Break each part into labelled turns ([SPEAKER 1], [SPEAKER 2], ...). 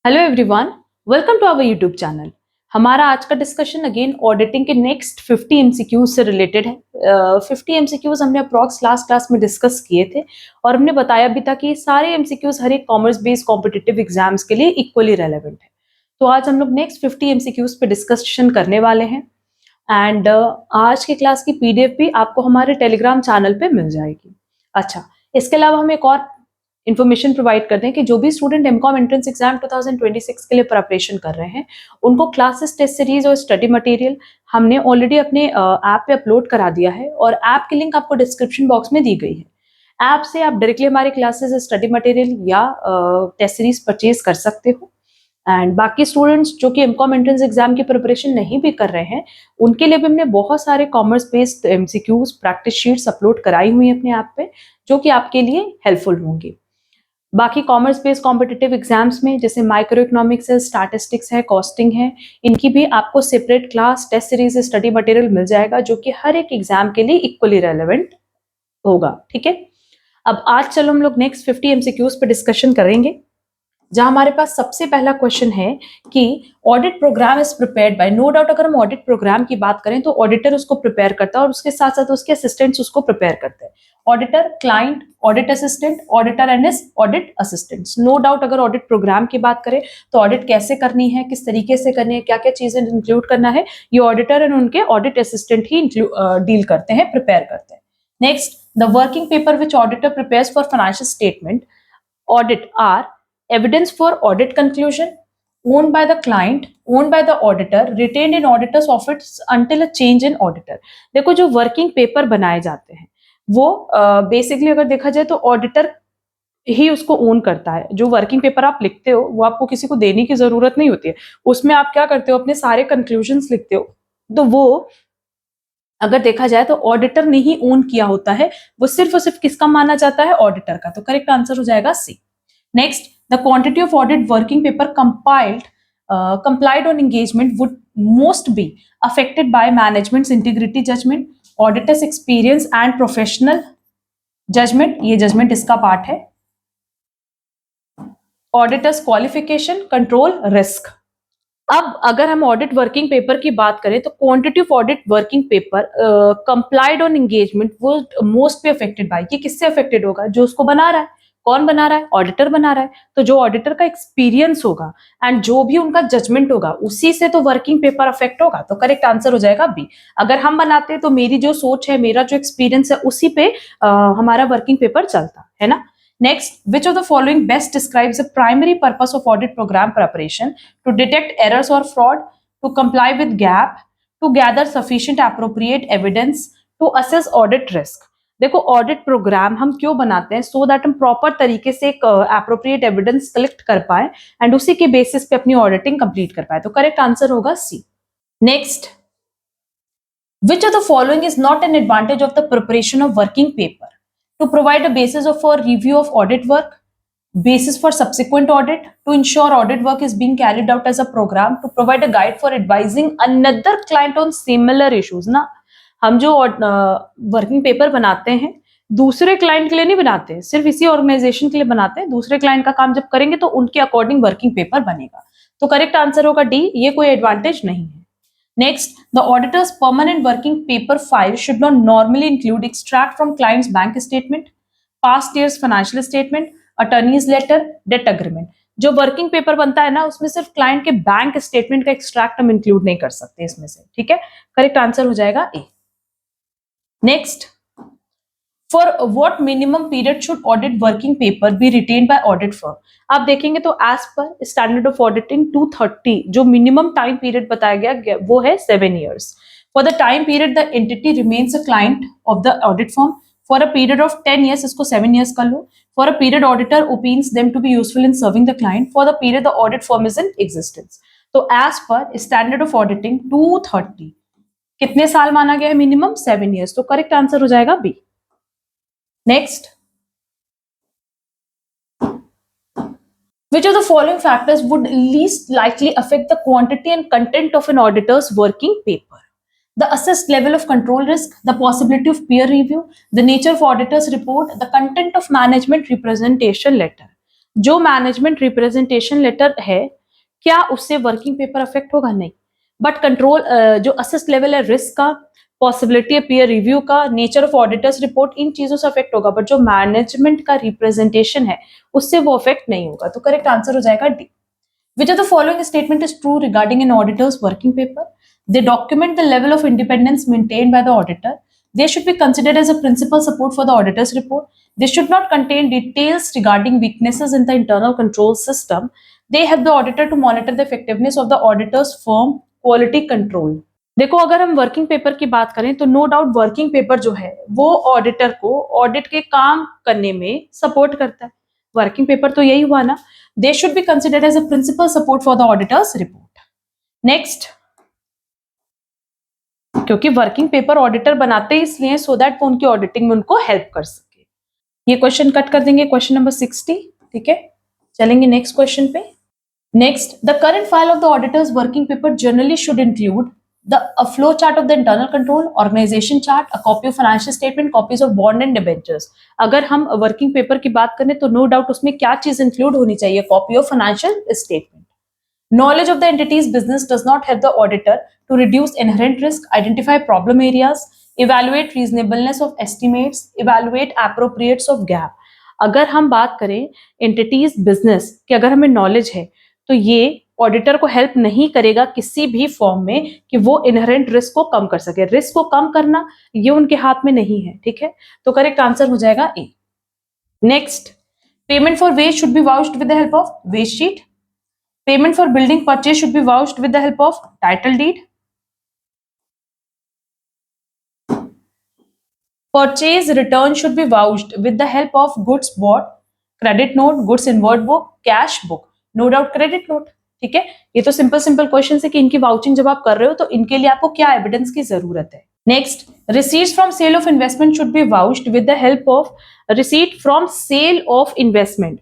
[SPEAKER 1] Hello everyone, welcome to our YouTube channel. हमारा आज का डिस्कशन अगेन ऑडिटिंग के नेक्स्ट 50 एमसीक्यूज से रिलेटेड है। 50 एमसीक्यूज हमने अप्रॉक्स लास्ट क्लास में डिस्कस किए थे और हमने बताया भी था कि सारे एमसीक्यूज हर एक कॉमर्स बेस्ड कॉम्पिटिटिव एग्जाम्स के लिए इक्वली रेलेवेंट है। तो आज हम लोग नेक्स्ट 50 एमसीक्यूज पे डिस्कशन करने वाले हैं एंड आज की क्लास की पीडीएफ भी आपको हमारे टेलीग्राम चैनल पे मिल जाएगी। अच्छा, इसके अलावा हम एक और इन्फॉर्मेशन प्रोवाइड करते हैं कि जो भी स्टूडेंट एमकॉम एंट्रेंस एग्जाम 2026 के लिए प्रिपरेशन कर रहे हैं उनको क्लासेस, टेस्ट सीरीज और स्टडी मटेरियल हमने ऑलरेडी अपने ऐप पे अपलोड करा दिया है और ऐप की लिंक आपको डिस्क्रिप्शन बॉक्स में दी गई है। ऐप से आप डायरेक्टली हमारे क्लासेस, स्टडी मटेरियल या टेस्ट सीरीज परचेज कर सकते हो। एंड बाकी स्टूडेंट्स जो कि एमकॉम एंट्रेंस एग्जाम की प्रिपरेशन नहीं भी कर रहे हैं उनके लिए भी हमने बहुत सारे commerce based MCQs, practice sheets upload कराई हुई है अपने ऐप पे, जो कि आपके लिए हेल्पफुल होंगी। बाकी कॉमर्स बेस्ड कॉम्पिटिटिव एग्जाम्स में जैसे माइक्रो इकोनॉमिक्स है, स्टैटिस्टिक्स है, कॉस्टिंग है, इनकी भी आपको separate class, test series, study material मिल जाएगा जो कि हर एक एग्जाम के लिए इक्वली रेलेवेंट होगा। ठीक है, अब आज चलो हम लोग नेक्स्ट 50 एमसीक्यूज पे डिस्कशन करेंगे, जहां हमारे पास सबसे पहला क्वेश्चन है कि audit programme is prepared by. No doubt अगर हम ऑडिट प्रोग्राम की बात करें तो ऑडिटर उसको प्रिपेयर करता है और उसके साथ साथ उसके असिस्टेंट्स उसको प्रिपेयर करते हैं। Auditor, client, audit assistant, auditor and his audit assistants. No doubt अगर ऑडिट प्रोग्राम की बात करें तो ऑडिट कैसे करनी है, किस तरीके से करनी है, क्या क्या चीजें इंक्लूड करना है, ये ऑडिटर एंड उनके ऑडिट असिस्टेंट ही डील करते हैं, प्रिपेयर करते हैं। Next, the working paper which auditor prepares for financial statement audit are evidence for audit conclusion, owned by the client, owned by the auditor, retained in auditor's office until a change in auditor। देखो, जो working paper बनाए जाते हैं वो basically अगर देखा जाए तो ऑडिटर ही उसको ओन करता है। जो वर्किंग पेपर आप लिखते हो वो आपको किसी को देने की जरूरत नहीं होती है। उसमें आप क्या करते हो, अपने सारे कंक्लूजन्स लिखते हो, तो वो अगर देखा जाए तो ऑडिटर ने ही ओन किया होता है। वो सिर्फ और सिर्फ किसका माना जाता है, ऑडिटर का। तो करेक्ट आंसर हो जाएगा सी। Next, the quantity of audit working paper complied on engagement would most be affected by management's integrity judgment, auditor's experience and professional judgment। ये judgment इसका पार्ट है। auditor's qualification, control, risk। अब अगर हम audit working paper की बात करें तो quantity of audit working paper complied on engagement वो मोस्ट पे अफेक्टेड बाय। ये किससे अफेक्टेड होगा, जो उसको बना रहा है। कौन बना रहा है, ऑडिटर बना रहा है। तो जो ऑडिटर का एक्सपीरियंस होगा एंड जो भी उनका जजमेंट होगा उसी से तो वर्किंग पेपर अफेक्ट होगा। तो करेक्ट आंसर हो जाएगा बी। अगर हम बनाते हैं तो मेरी जो सोच है, मेरा जो एक्सपीरियंस है, उसी पे हमारा वर्किंग पेपर चलता है ना। Next, which of the following best describes the primary purpose of audit program preparation? To detect errors or fraud, to comply with gap, to gather sufficient appropriate evidence, to assess audit risk। देखो, audit programme हम क्यों बनाते हैं, so that हम proper तरीके से एक appropriate evidence collect कर पाए एंड उसी के बेसिस पे अपनी ऑडिटिंग कंप्लीट कर पाए। तो करेक्ट आंसर होगा C. Next, which of the following is not an advantage of the preparation of working paper? To provide a basis of for review of audit work, basis for subsequent audit, to ensure audit work is being carried out as a program, to provide a guide for advising another client on similar issues। ना, हम जो working paper बनाते हैं दूसरे client के लिए नहीं बनाते हैं, सिर्फ इसी ऑर्गेनाइजेशन के लिए बनाते हैं। दूसरे क्लाइंट का काम जब करेंगे तो उनके अकॉर्डिंग वर्किंग पेपर बनेगा। तो करेक्ट आंसर होगा डी, ये कोई एडवांटेज नहीं है। Next, the auditor's permanent working paper file should not normally include extract from client's bank statement, past year's financial statement, attorney's letter, debt agreement। जो working paper बनता है ना उसमें सिर्फ क्लाइंट के बैंक स्टेटमेंट का एक्सट्रैक्ट हम इंक्लूड नहीं कर सकते इसमें से। ठीक है, करेक्ट आंसर हो जाएगा A. Next, for what minimum period should audit working paper be retained by audit firm? आप देखेंगे तो as per standard of auditing 230 जो minimum time period बताया गया वो है 7 years। For the time period the entity remains a client of the audit firm for a period of 10 years, इसको 7 years कर लो। For a period auditor opines them to be useful in serving the client, for the period the audit firm is in existence। तो as per standard of auditing 230 कितने साल माना गया है minimum, 7 years। तो correct answer हो जाएगा B. Next, which of the following factors would least likely affect the quantity and content of an auditor's working paper? The assessed level of control risk, the possibility of peer review, the nature of auditor's report, the content of management representation letter। जो management representation letter है क्या उससे working paper affect होगा? नहीं। But control जो assess level है risk का, possibility है पीयर रिव्यू का, नेचर ऑफ ऑडिटर्स रिपोर्ट, इन चीजों से अफेक्ट होगा, बट जो मैनेजमेंट का रिप्रेजेंटेशन है उससे वो अफेक्ट नहीं होगा। तो करेक्ट आंसर हो जाएगा D. Which of the following statement is true regarding an auditor's working paper? They document the level of independence maintained by the auditor. They should be considered as a principal support for the auditor's report. They should not contain details regarding weaknesses in the internal control system. They help the auditor to monitor the effectiveness of the auditor's firm quality control. देखो, अगर हम working paper की बात करें तो no doubt working paper जो है वो ऑडिटर को ऑडिट के काम करने में सपोर्ट करता है। वर्किंग पेपर तो यही हुआ ना। They should be considered as a principal support for the auditor's report. Next, क्योंकि वर्किंग पेपर ऑडिटर बनाते ही इसलिए सो दैट वो उनकी ऑडिटिंग में उनको हेल्प कर सके। ये क्वेश्चन कट कर देंगे, क्वेश्चन नंबर 60। ठीक है, चलेंगे नेक्स्ट क्वेश्चन पे। Next, the current file of the auditors working paper generally should include a flow chart of the internal control, organization chart, a copy of financial statement, copies of bond and debentures. अगर हम working paper की बात करें तो no doubt उसमें क्या चीज include होनी चाहिए? Copy of financial statement. Knowledge of the entity's business does not help the auditor to reduce inherent risk, identify problem areas, evaluate reasonableness of estimates, evaluate appropriates of gap. अगर हम बात करें entities business की, अगर हमें knowledge है तो ये ऑडिटर को हेल्प नहीं करेगा किसी भी फॉर्म में कि वो इनहेरेंट रिस्क को कम कर सके। रिस्क को कम करना ये उनके हाथ में नहीं है। ठीक है, तो करेक्ट आंसर हो जाएगा A. Next, payment for wage should be vouched with the help of wage sheet. Payment for building purchase should be vouched with the help of title deed. Purchase return should be vouched with the help of goods bought, credit note, goods inward book, cash book. No doubt credit note. ठीक है, ये तो simple question है कि इनकी vouching जब आप कर रहे हो तो इनके लिए आपको क्या एविडेंस की जरूरत है। Next, receipts from sale of investment should be vouched with the help of receipt from sale of investment,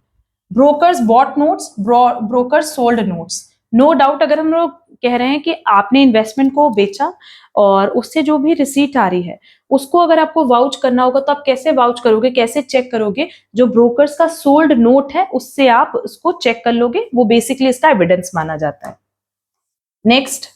[SPEAKER 1] brokers bought notes, brokers sold notes. No doubt अगर हम लोग कह रहे हैं कि आपने इन्वेस्टमेंट को बेचा और उससे जो भी रिसीट आ रही है उसको अगर आपको वाउच करना होगा तो आप कैसे वाउच करोगे, कैसे चेक करोगे? जो ब्रोकर्स का सोल्ड नोट है उससे आप उसको चेक कर लोगे, वो बेसिकली इसका एविडेंस माना जाता है। Next,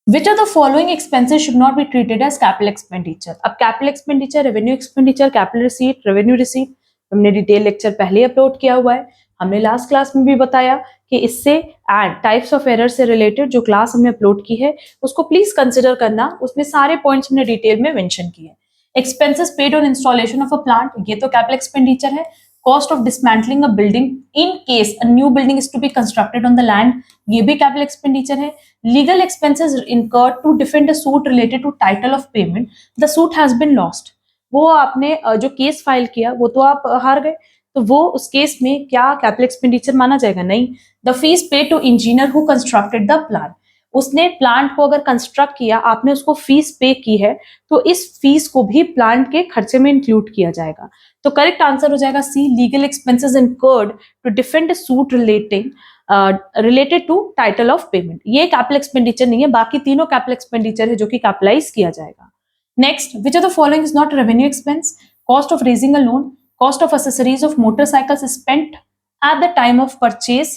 [SPEAKER 1] which are the following expenses should not be treated as capital expenditure. अब capital expenditure, revenue expenditure, capital receipt, revenue receipt हमने डिटेल लेक्चर पहले अपलोड किया हुआ है। हमने लास्ट क्लास में भी बताया कि इससे एंड टाइप्स ऑफ एरर से रिलेटेड जो क्लास हमने अपलोड की है उसको प्लीज कंसिडर करना, उसमें सारे पॉइंट्स हमने डिटेल में मेंशन किए। Expenses paid on installation of a plant, ये तो कैपिटल एक्सपेंडिचर है। Cost of dismantling a building in case a new building is to be constructed on the land, ये भी कैपिटल एक्सपेंडिचर है। Legal expenses incurred to defend a suit related to title of payment, the suit has been lost. वो आपने जो case file किया वो तो आप हार गए, तो वो उस केस में क्या कैपिटल एक्सपेंडिचर माना जाएगा? नहीं। The fees paid to engineer who constructed the plant, उसने प्लांट को अगर कंस्ट्रक्ट किया, आपने उसको फीस पे की है तो इस फीस को भी प्लांट के खर्चे में इंक्लूड किया जाएगा। तो करेक्ट आंसर हो जाएगा C, legal expenses incurred to defend a suit related to title of payment. ये कैपिटल एक्सपेंडिचर नहीं है, बाकी तीनों कैपिटल एक्सपेंडिचर है जो कि कैपिटलाइज किया जाएगा। Next, which are the following is not revenue expense? Cost of raising a loan, cost of accessories of motorcycles spent at the time of purchase,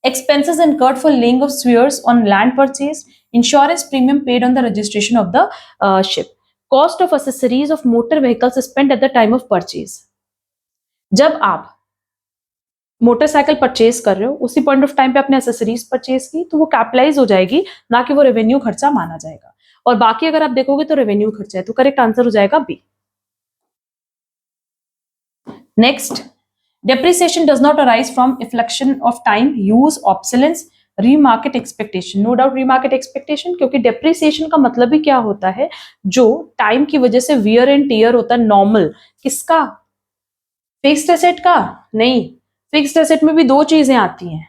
[SPEAKER 1] expenses incurred for laying of spheres on land purchase, insurance premium paid on the registration of the ship, cost of accessories of motor vehicles spent at the time of purchase। जब आप motorcycle purchase कर रहे हो उसी point of time पे अपने accessories purchase की तो वो कैपिटलाइज हो जाएगी, ना कि वो रेवेन्यू खर्चा माना जाएगा। और बाकी अगर आप देखोगे तो रेवेन्यू खर्चा है, तो करेक्ट आंसर हो जाएगा B. Next, depreciation does not arise from inflection of time, use, obsolescence, remarket expectation. No doubt remarket expectation, क्योंकि depreciation का मतलब ही क्या होता है? जो टाइम की वजह से wear and tear होता है नॉर्मल, किसका? फिक्स्ड एसेट का? नहीं, फिक्स्ड एसेट में भी दो चीजें आती हैं,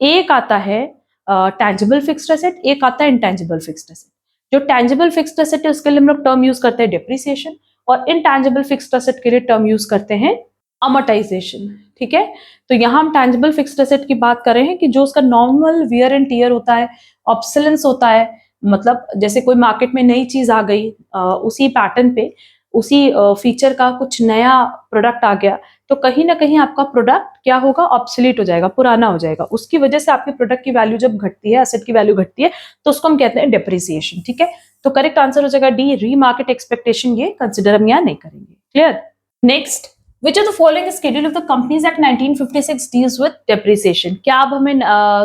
[SPEAKER 1] एक आता है टैंजिबल फिक्स्ड एसेट, एक आता है इंटैंजिबल फिक्स्ड एसेट। जो टैंजिबल फिक्स्ड एसेट है उसके लिए हम लोग टर्म यूज करते हैं डेप्रिसिएशन, और इनटैंजिबल फिक्स्ड एसेट के लिए टर्म यूज करते हैं अमोर्टाइजेशन। ठीक है, तो यहाँ हम टैंजिबल फिक्स्ड एसेट की बात कर रहे हैं कि जो उसका नॉर्मल वियर एंड टीयर होता है, ऑब्सोलेंस होता है, मतलब जैसे कोई मार्केट में नई चीज आ गई, उसी पैटर्न पे उसी फीचर का कुछ नया प्रोडक्ट आ गया तो कहीं ना कहीं आपका प्रोडक्ट क्या होगा, ऑब्सोलीट हो जाएगा, पुराना हो जाएगा। उसकी वजह से आपके प्रोडक्ट की वैल्यू जब घटती है, एसेट की वैल्यू घटती है, तो उसको हम कहते हैं डेप्रिसिएशन। ठीक है, तो करेक्ट आंसर हो जाएगा डी, रीमार्केट एक्सपेक्टेशन। ये कंसिडर हम यहाँ नहीं करेंगे। Clear. Next, which of the following schedule of the Companies Act 1956 deals with depreciation? क्या अब हमें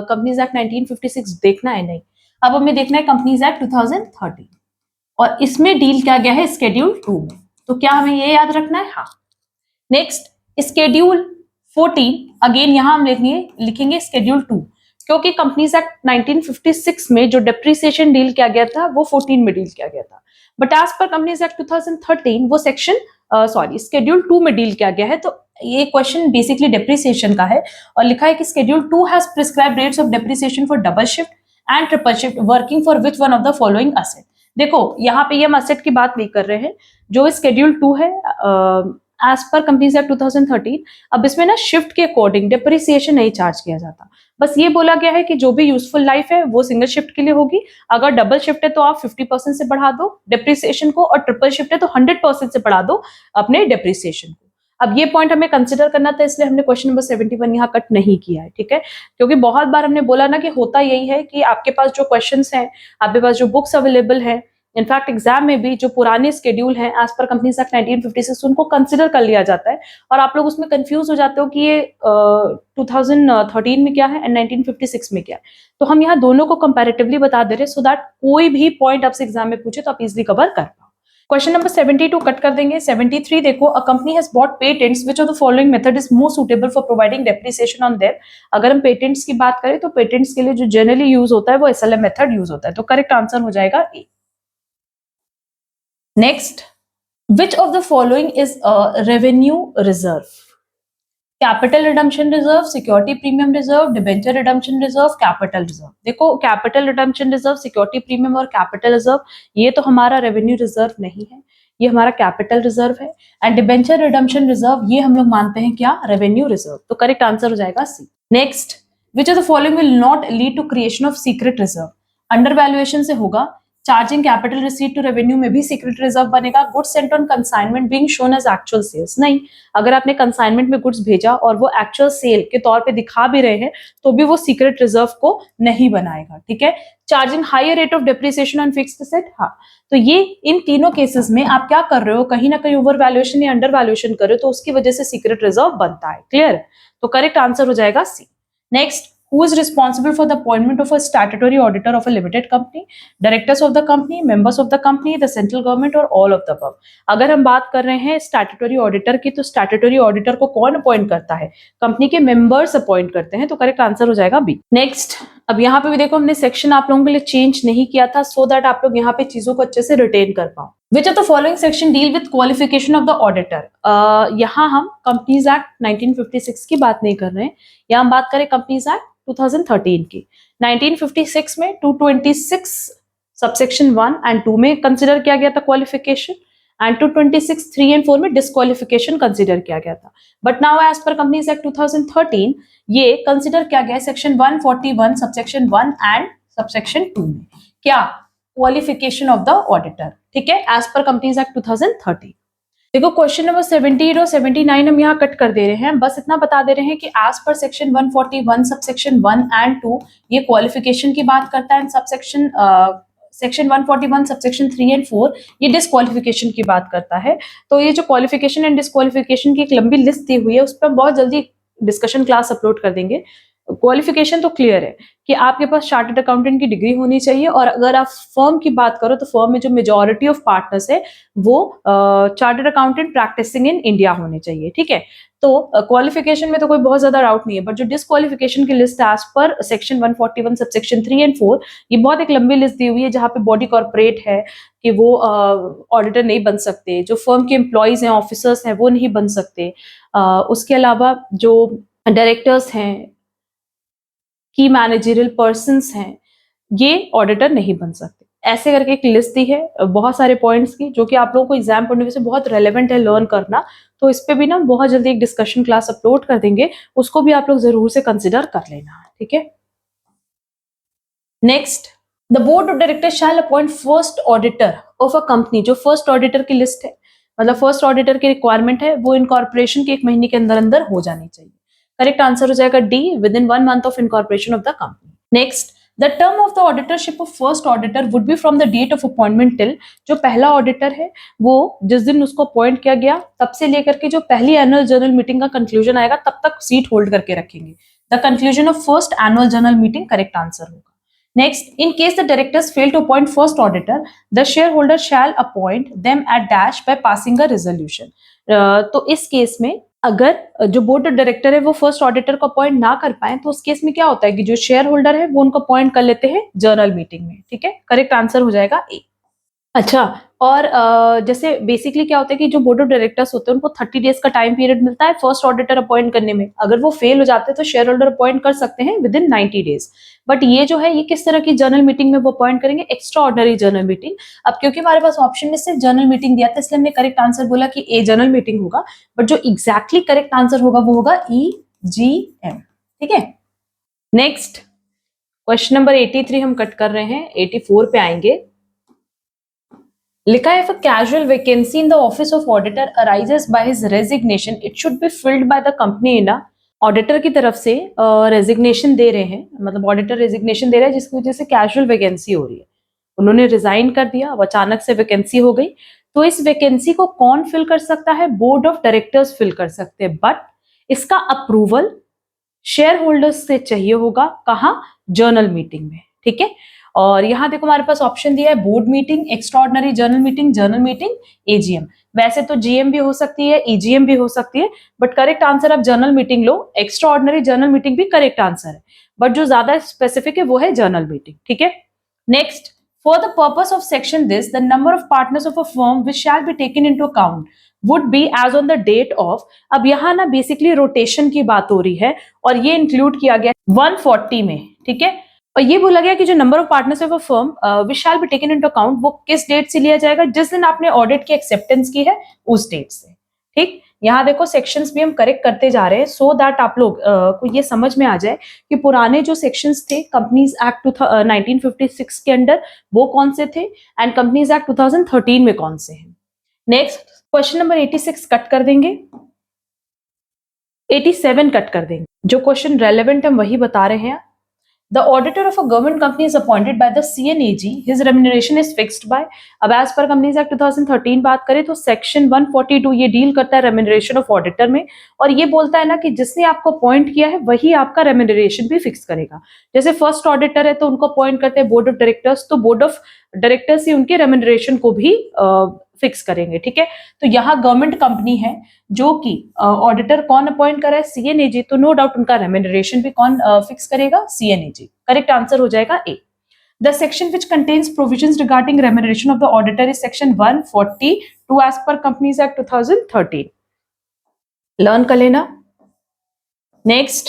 [SPEAKER 1] कंपनीज एक्ट 1956 देखना है? नहीं, अब हमें देखना है कंपनीज एक्ट 2013 और इसमें डील किया गया है स्केड्यूल 2 में। तो क्या हमें ये याद रखना है? हाँ। नेक्स्ट, स्केड्यूल 14, अगेन यहां हम लिखेंगे स्केड्यूल 2, क्योंकि कंपनीज एक्ट 1956 में जो डेप्रिसिएशन डील किया गया था वो 14 में डील किया गया था, but as per companies act 2013 वो सेक्शन स्केड्यूल 2 में डील किया गया है। तो ये क्वेश्चन बेसिकली डेप्रिसिएशन का है और लिखा है कि schedule 2 has prescribed rates of depreciation for double shift and triple shift working for which one of the following asset. देखो यहाँ पे ये हम असेट की बात नहीं कर रहे हैं, जो स्केड्यूल 2 है एज पर कंपनीज एक्ट 2013, अब इसमें ना शिफ्ट के अकॉर्डिंग डेप्रिसिएशन नहीं चार्ज किया जाता। बस ये बोला गया है कि जो भी यूजफुल लाइफ है वो सिंगल शिफ्ट के लिए होगी, अगर डबल शिफ्ट है तो आप 50% से बढ़ा दो डेप्रिसिएशन को, और ट्रिपल शिफ्ट है तो 100% से बढ़ा दो अपने डेप्रिसिएशन को। अब ये पॉइंट हमें कंसिडर करना था, इसलिए हमने क्वेश्चन नंबर 71 यहाँ कट नहीं किया है। ठीक है, क्योंकि बहुत बार हमने बोला ना कि होता यही है कि आपके पास जो क्वेश्चंस हैं, आपके पास जो बुक्स अवेलेबल हैं, इनफैक्ट एग्जाम में भी जो पुराने स्केड्यूल हैं एज पर कंपनीज एक्ट 1956 उनको कंसिडर कर लिया जाता है, और आप लोग उसमें कंफ्यूज हो जाते हो कि ये 2013 में क्या है एंड 1956 में क्या है। तो हम यहाँ दोनों को कंपैरेटिवली बता दे रहे हैं, सो दैट कोई भी पॉइंट आपसे एग्जाम में पूछे तो आप इजिली कवर कर पाओ। क्वेश्चन नंबर 72 कट कर देंगे। 73 देखो, a company has bot patents, which of the following method is more suitable for providing depreciation on their. अगर हम पेटेंट्स की बात करें तो पेटेंट्स के लिए जो जनरली यूज होता है वो एसएलएम मेथड यूज होता है, तो करेक्ट आंसर हो जाएगा A. Next, which of the following is a revenue reserve? Capital redemption reserve, security premium reserve, debenture redemption reserve, capital reserve. देखो, capital redemption reserve, security premium और capital reserve, ये तो हमारा रेवेन्यू रिजर्व नहीं है, ये हमारा कैपिटल रिजर्व है। एंड डिबेंचर रिडम्पशन रिजर्व ये हम लोग मानते हैं क्या, रेवेन्यू रिजर्व। तो करेक्ट आंसर हो जाएगा C. Next, which of the following will not lead to creation of secret reserve? Under valuation से होगा, charging capital receipt to revenue में भी सीक्रेट रिजर्व बनेगा, goods sent on consignment being shown as actual sales. नहीं, अगर आपने consignment में goods भेजा और वो एक्चुअल सेल के तौर पे दिखा भी रहे हैं तो भी वो सीक्रेट रिजर्व को नहीं बनाएगा। ठीक है, charging higher rate of depreciation on fixed asset, हाँ, तो ये इन तीनों केसेस में आप क्या कर रहे हो, कहीं ना कहीं ओवर वैल्यूएशन या अंडर वैल्यूएशन कर रहे हो, तो उसकी वजह से सीक्रेट रिजर्व बनता है। क्लियर, तो करेक्ट आंसर हो जाएगा C. Next, who is responsible for the appointment of a statutory auditor of a limited company? Directors of the company, members of the company, the central government or all of the above? अगर हम बात कर रहे हैं statutory auditor की, तो statutory auditor को कौन अपॉइंट करता है, कंपनी के मेंबर्स अपॉइंट करते हैं, तो करेक्ट आंसर हो जाएगा बी। नेक्स्ट, अब यहाँ पे भी देखो हमने सेक्शन आप लोगों के लिए चेंज नहीं किया था, सो दैट आप लोग यहाँ पे चीजों को अच्छे से रिटेन कर पाओ। Which of the following section deal with qualification of the auditor? यहाँ हम कंपनीज एक्ट 1956 की बात नहीं कर रहे हैं, यहाँ हम बात करें कंपनीज एक्ट 2013 की। 1956 में 226 सबसेक्शन 1 एंड 2 में कंसिडर किया गया था क्वालिफिकेशन, एंड 226 3 एंड 4 में डिस्क्वालिफिकेशन कंसिडर किया गया था। But now as per companies act 2013 ये कंसिडर किया गया सेक्शन 141 सबसेक्शन 1 एंड सबसेक्शन 2 में, क्या, क्वालिफिकेशन ऑफ द ऑडिटर। ठीक है, एज पर कंपनीज एक्ट 2013। देखो, क्वेश्चन नंबर 78 और 79 हम यहाँ कट कर दे रहे हैं, बस इतना बता दे रहे हैं कि as per section 141 subsection 1 and 2 ये क्वालिफिकेशन की बात करता है, सेक्शन 141 सबसेक्शन 3 एंड 4 ये डिस्क्वालिफिकेशन की बात करता है। तो ये जो क्वालिफिकेशन एंड डिस्क्वालिफिकेशन की एक लंबी लिस्ट दी हुई है, उस पर हम बहुत जल्दी डिस्कशन क्लास अपलोड कर देंगे। क्वालिफिकेशन तो क्लियर है कि आपके पास चार्टर्ड अकाउंटेंट की डिग्री होनी चाहिए, और अगर आप फर्म की बात करो तो फर्म में जो मेजॉरिटी ऑफ पार्टनर्स है वो chartered accountant practising in India होने चाहिए। ठीक है, तो क्वालिफिकेशन में तो कोई बहुत ज्यादा डाउट नहीं है, बट जो डिस्क्वालिफिकेशन की list as per section 141 subsection 3 and 4 ये बहुत एक लंबी लिस्ट दी हुई है, जहाँ पे बॉडी कॉर्पोरेट है कि वो ऑडिटर नहीं बन सकते, जो फर्म के एम्प्लॉयज हैं, ऑफिसर्स हैं, वो नहीं बन सकते, उसके अलावा जो डायरेक्टर्स हैं, की मैनेजरियल पर्सन्स हैं, ये ऑडिटर नहीं बन सकते। ऐसे करके एक लिस्ट दी है बहुत सारे पॉइंट्स की, जो कि आप लोगों को एग्जाम पॉइंट ऑफ व्यू से बहुत रेलेवेंट है लर्न करना, तो इस पे भी ना बहुत जल्दी एक डिस्कशन क्लास अपलोड कर देंगे, उसको भी आप लोग जरूर से कंसिडर कर लेना। ठीक है, next, the board of director shall appoint first auditor of a company, जो फर्स्ट ऑडिटर की लिस्ट है, मतलब फर्स्ट ऑडिटर की रिक्वायरमेंट है वो इनकॉर्पोरेशन के 1 महीने के अंदर अंदर हो जानी चाहिए। करेक्ट आंसर हो जाएगा D, within 1 month of incorporation of the company. Next, the term of the auditorship of first auditor would be from the date of appointment till, जो पहला ऑडिटर है वो जिस दिन उसको अपॉइंट किया गया तब से लेकर के जो पहली एनुअल जनरल मीटिंग का कंक्लूजन आएगा तब तक सीट होल्ड करके रखेंगे। The conclusion of first annual general meeting correct answer होगा। Next, in case the directors fail to appoint first auditor, the shareholder shall appoint them at dash by passing a resolution. तो इस case में अगर जो board of director है वो first auditor को appoint ना कर पाए तो उस केस में क्या होता है कि जो शेयर होल्डर है वो उनको अपॉइंट कर लेते हैं जनरल मीटिंग में। ठीक है, करेक्ट आंसर हो जाएगा ए। अच्छा, और जैसे बेसिकली क्या होता है कि जो बोर्ड ऑफ डायरेक्टर्स होते हैं उनको 30 डेज का टाइम पीरियड मिलता है फर्स्ट ऑडिटर अपॉइंट करने में। अगर वो फेल हो जाते हैं तो शेयर होल्डर अपॉइंट कर सकते हैं विद इन 90 डेज। बट ये जो है ये किस तरह की जनरल मीटिंग में वो अपॉइंट करेंगे? Extra ordinary general meeting. अब क्योंकि हमारे पास ऑप्शन में सिर्फ जनरल मीटिंग दिया था इसलिए हमने करेक्ट आंसर बोला कि ए जनरल मीटिंग होगा, बट जो एग्जैक्टली करेक्ट आंसर होगा वो होगा EGM। ठीक है, नेक्स्ट क्वेश्चन नंबर 83 हम कट कर रहे हैं, 84 पे आएंगे। लिखा है, if a casual vacancy in the office of auditor arises by his resignation, it should be filled by the company in a, auditor की तरफ से रेजिग्नेशन दे रहे हैं, मतलब ऑडिटर रेजिग्नेशन दे रहा है जिसकी वजह से कैजुअल वैकेंसी हो रही है, उन्होंने रिजाइन कर दिया, अब अचानक से वैकेंसी हो गई, तो इस वैकेंसी को कौन फिल कर सकता है? बोर्ड ऑफ डायरेक्टर्स फिल कर सकते हैं, बट इसका अप्रूवल शेयर होल्डर्स से चाहिए होगा। कहाँ? जनरल मीटिंग में। ठीक है, और यहाँ देखो हमारे पास ऑप्शन दिया है board meeting, extra ordinary general meeting, AGM। वैसे तो GM भी हो सकती है, EGM भी हो सकती है, बट करेक्ट आंसर आप जनरल मीटिंग लो। एक्स्ट्रा ऑर्डिनरी जनरल मीटिंग भी करेक्ट आंसर है, बट जो ज्यादा स्पेसिफिक है वो है जनरल मीटिंग। ठीक है, next, for the purpose of section this the number of partners of a firm which shall be taken into account would be as on the date of. अब यहाँ ना बेसिकली रोटेशन की बात हो रही है और ये इंक्लूड किया गया 140 में। ठीक है, और ये बोला गया कि जो number of partners of a firm which shall be taken into account वो किस डेट से लिया जाएगा? जिस दिन आपने ऑडिट की एक्सेप्टेंस की है उस डेट से। ठीक, यहाँ देखो सेक्शंस भी हम करेक्ट करते जा रहे हैं सो दैट आप लोग को ये समझ में आ जाए कि पुराने जो सेक्शंस थे कंपनीज एक्ट 1956 के अंडर वो कौन से थे एंड कंपनीज एक्ट 2013 में कौन से हैं। नेक्स्ट क्वेश्चन नंबर 86 कट कर देंगे, 87 कट कर देंगे। जो क्वेश्चन रेलेवेंट हम वही बता रहे हैं। The auditor of a government company is appointed by the CNAG. His remuneration is fixed by, अब as per Companies Act 2013 बात करें तो सेक्शन 142 ये डील करता है रेम्यूनरेशन ऑफ ऑडिटर में, और ये बोलता है ना कि जिसने आपको अपॉइंट किया है वही आपका रेम्यूनरेशन भी फिक्स करेगा। जैसे फर्स्ट ऑडिटर है तो उनको अपॉइंट करते हैं बोर्ड ऑफ डायरेक्टर्स, तो बोर्ड ऑफ डायरेक्टर्स ही उनके रेम्यूनरेशन को भी फिक्स करेंगे। ठीक है, तो यहाँ गवर्नमेंट कंपनी है जो कि ऑडिटर कौन अपॉइंट करा है? CNAG, तो नो डाउट उनका रेम्यूनरेशन भी कौन फिक्स करेगा? CNAG। करेक्ट आंसर हो जाएगा ए। The section which contains provisions regarding remuneration of the auditor is section 142 as per Companies Act 2013। Learn कर लेना। Next,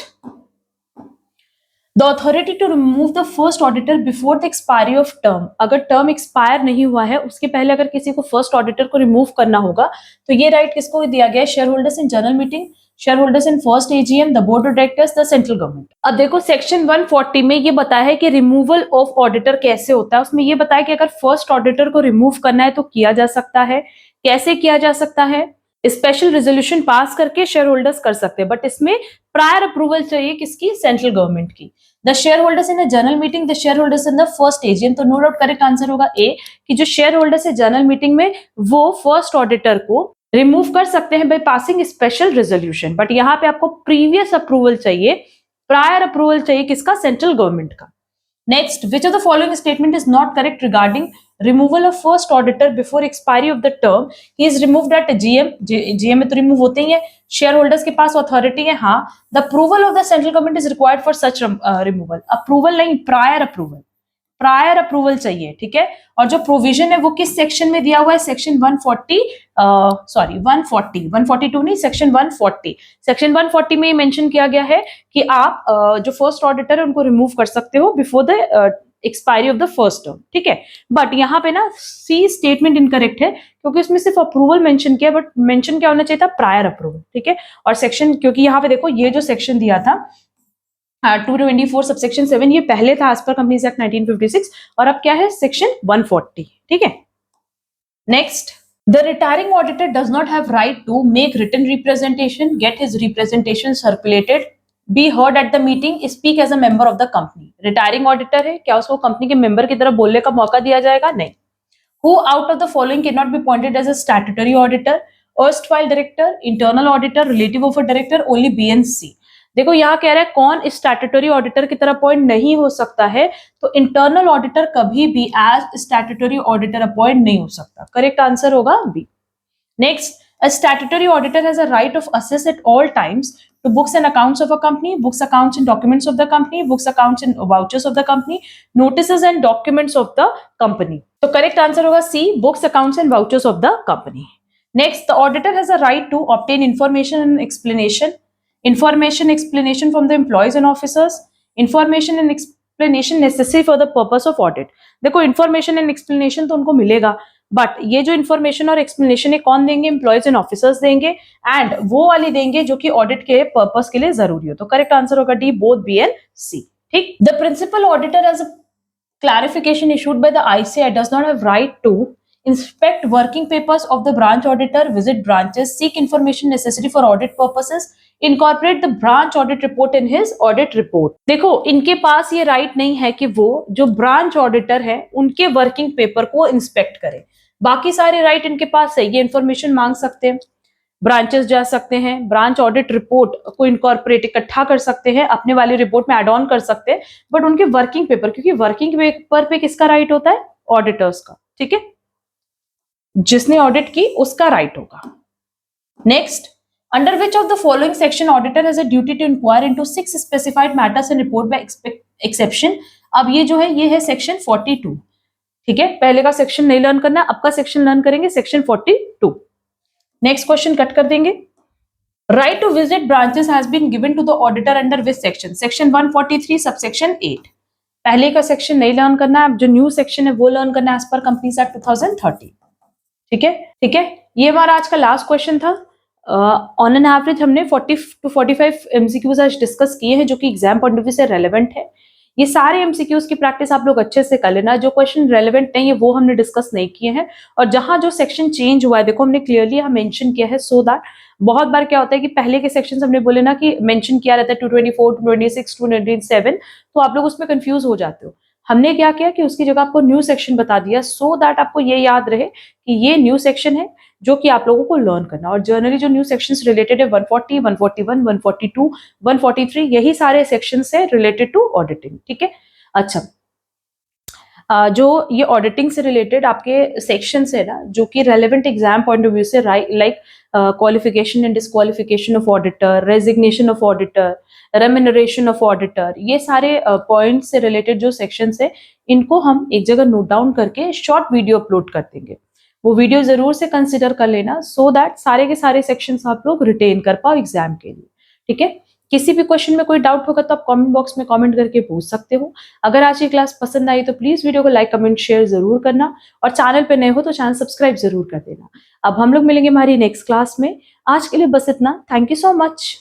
[SPEAKER 1] the authority to remove the first auditor before the expiry of term. अगर term expire नहीं हुआ है उसके पहले अगर किसी को फर्स्ट ऑडिटर को रिमूव करना होगा तो ये राइट किसको दिया गया है? Share holders in general meeting, share holders in first AGM, the board of directors, the central government. अब देखो सेक्शन 140 में ये बताया है कि रिमूवल ऑफ ऑडिटर कैसे होता है। उसमें ये बताया कि अगर फर्स्ट ऑडिटर को रिमूव करना है तो किया जा सकता है। कैसे किया जा सकता है? स्पेशल रेजोल्यूशन पास करके शेयर होल्डर्स कर सकते हैं, बट इसमें प्रायर अप्रूवल चाहिए किसकी? सेंट्रल गवर्नमेंट की। The share holders in a general meeting, the share holders in the first AGM, तो नो डाउट करेक्ट आंसर होगा ए कि जो शेयर होल्डर्स है जनरल मीटिंग में वो फर्स्ट ऑडिटर को रिमूव कर सकते हैं बाय पासिंग स्पेशल रेजोल्यूशन, bट यहाँ पे आपको प्रीवियस अप्रूवल चाहिए, प्रायर अप्रूवल चाहिए किसका? सेंट्रल गवर्नमेंट का। Next, which of the following statement is not correct regarding removal of first auditor before expiry of the term? He is removed at GM में तो remove होते ही है, share holders के पास authority है। हाँ, the approval of the central government is required for such removal. Approval नहीं, prior approval, prior approval चाहिए। ठीक है, और जो प्रोविजन है वो किस सेक्शन में दिया हुआ है? सेक्शन 142 नहीं, सेक्शन 140। सेक्शन 140 में मेंशन किया गया है कि आप जो फर्स्ट ऑडिटर है उनको रिमूव कर सकते हो before the expiry of the first term. ठीक है, बट यहाँ पे ना सी स्टेटमेंट इनकरेक्ट है क्योंकि उसमें सिर्फ अप्रूवल मेंशन किया, बट मेंशन क्या होना चाहिए था? Prior approval. ठीक है, और सेक्शन, क्योंकि यहाँ पे देखो ये जो सेक्शन दिया था 224 सबसेक्शन 7 ये पहले था एज पर कंपनीज एक्ट 1956 और अब क्या है? सेक्शन 140। ठीक है, next, The retiring auditor does not have right to make written representation, get his representation circulated, be heard at the meeting, speak as a member of the company. Retiring auditor है, क्या उसको company के member की तरह बोलने का मौका दिया जाएगा? नहीं. Who out of the following cannot be appointed as a statutory auditor? Erstwhile director, internal auditor, relative of a director, only B and C. देखो यहाँ कह रहा है कौन स्टैट्यूटरी ऑडिटर की तरह अपॉइंट नहीं हो सकता है, तो इंटरनल ऑडिटर कभी भी एज स्टैट्यूटरी ऑडिटर अपॉइंट नहीं हो सकता. करेक्ट आंसर होगा B. Next, a statutory auditor has a right of access at all times to books and accounts of a company, books, accounts and documents of the company, books, accounts and vouchers of the company, notices and documents of the company. So correct answer होगा C, books, accounts and vouchers of the company. Next, the auditor has a right to obtain information and explanation from the employees and officers, information and explanation necessary for the purpose of audit. देखो information and explanation तो उनको मिलेगा, but ये जो information और explanation है कौन देंगे? एम्प्लॉयज एंड ऑफिसर्स देंगे, एंड वो वाली देंगे जो कि ऑडिट के पर्पस के लिए जरूरी हो. तो करेक्ट आंसर होगा D, both B and C. ठीक. The principal auditor as a clarification issued by the ICAI does not have right to inspect working papers of the branch auditor, visit branches, seek information necessary for audit purposes, incorporate the branch audit report in his audit report. देखो इनके पास ये right नहीं है कि वो जो branch auditor है उनके वर्किंग पेपर को इंस्पेक्ट करे. बाकी सारे राइट इनके पास है. ये इंफॉर्मेशन मांग सकते हैं, ब्रांचेस जा सकते हैं, ब्रांच ऑडिट रिपोर्ट को इनकॉर्पोरेट इकट्ठा कर सकते हैं, अपने वाली रिपोर्ट में एड ऑन कर सकते हैं, बट उनके वर्किंग पेपर, क्योंकि वर्किंग पेपर पे किसका राइट होता है? ऑडिटर्स का. ठीक है, जिसने ऑडिट की उसका राइट होगा. Next, under which of the following section auditor has a duty to inquire into 6 specified matters and report by exception. अब ये जो है ये है सेक्शन 42. ठीक है, पहले का सेक्शन नहीं लर्न करना, अब का सेक्शन लर्न करेंगे, सेक्शन 42. नेक्स्ट क्वेश्चन कट कर देंगे. Right to visit branches has been given to the auditor under which section? Section 143 subsection 8. पहले का सेक्शन नहीं लर्न करना है, अब जो न्यू सेक्शन है वो लर्न करना है एज पर कंपनीज एक्ट 2013. ठीक है, ठीक है. ये हमारा आज का लास्ट क्वेश्चन था. ऑन एन एवरेज हमने 40 to 45 एमसीक्यूज आज डिस्कस किए हैं जो कि एग्जाम पॉइंट ऑफ व्यू से रेलेवेंट है. ये सारे एमसीक्यूज की प्रैक्टिस आप लोग अच्छे से कर लेना. जो क्वेश्चन रेलेवेंट नहीं है वो हमने डिस्कस नहीं किए हैं, और जहां जो सेक्शन चेंज हुआ है देखो हमने क्लियरली यहाँ मेंशन किया है, सो दैट बहुत बार क्या होता है कि पहले के सेक्शन हमने बोले ना कि मेंशन किया रहता है 224, 226, 227, तो आप लोग उसमें कंफ्यूज हो जाते हो. हमने क्या किया कि उसकी जगह आपको न्यू सेक्शन बता दिया, सो दैट आपको ये याद रहे कि ये न्यू सेक्शन है जो कि आप लोगों को लर्न करना. और जनरली जो न्यू सेक्शंस रिलेटेड है 140, 141, 142, 143, यही सारे सेक्शन से रिलेटेड टू ऑडिटिंग. ठीक है. अच्छा, जो ये ऑडिटिंग से रिलेटेड आपके सेक्शन है ना जो कि relevant exam point of view से, like qualification and disqualification of auditor, resignation of auditor, remuneration of auditor, ये सारे पॉइंट से रिलेटेड जो सेक्शन है इनको हम एक जगह नोट डाउन करके शॉर्ट वीडियो अपलोड कर देंगे. वो वीडियो जरूर से कंसिडर कर लेना, सो दैट सारे के सारे सेक्शंस आप लोग रिटेन कर पाओ एग्जाम के लिए. ठीक है. किसी भी क्वेश्चन में कोई डाउट होगा तो आप कमेंट बॉक्स में कमेंट करके पूछ सकते हो. अगर आज की क्लास पसंद आई तो प्लीज वीडियो को लाइक, कमेंट, शेयर जरूर करना, और चैनल पे नए हो तो चैनल सब्सक्राइब जरूर कर देना. अब हम लोग मिलेंगे हमारी नेक्स्ट क्लास में. आज के लिए बस इतना. Thank you so much.